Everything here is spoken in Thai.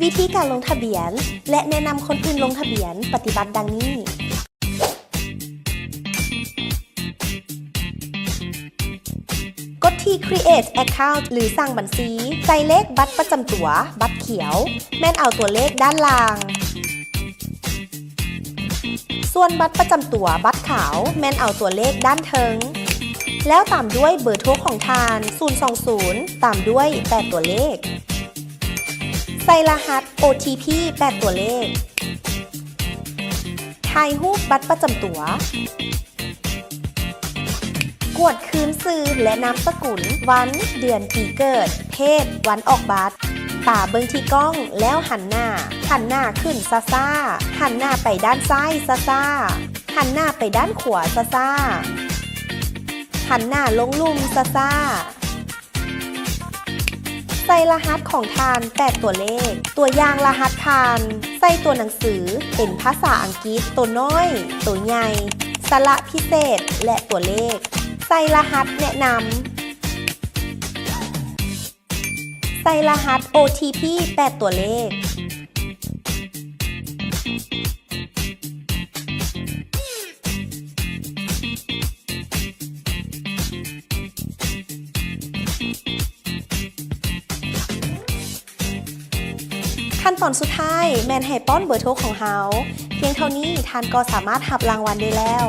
วิธีการลงทะเบียนและแนะนำคนอื่นลงทะเบียนปฏิบัติดังนี้กดที่ Create Account หรือสร้างบัญชีใส่เลขบัตรประจำตัวบัตรเขียวแม่นเอาตัวเลขด้านล่างส่วนบัตรประจำตัวบัตรขาวแม่นเอาตัวเลขด้านเทิงแล้วตามด้วยเบอร์โทรของทาน020ตามด้วย8ตัวเลขใส่รหัส OTP 8ตัวเลขถ่ายรูปบัตรประจำตัวกวดคืนชื่อและนามสกุลวันเดือนปีเกิดเพศวันออกบัตรตาเบิ่งที่กล้องแล้วหันหน้าขึ้นซ่าหันหน้าไปด้านซ้ายซ่าหันหน้าไปด้านขวาซ่าหันหน้าลงลุ่มซ่าใส่รหัสของทาน8ตัวเลขตัวอย่างรหัสทานใส่ตัวหนังสือเป็นภาษาอังกฤษตัวน้อยตัวใหญ่สระพิเศษและตัวเลขใส่รหัสแนะนำใส่รหัส OTP 8ตัวเลขขั้นตอนสุดท้ายแมนให้ป้อนเบอร์โทรของเฮาเพียงเท่านี้ทานก็สามารถรับรางวัลได้แล้ว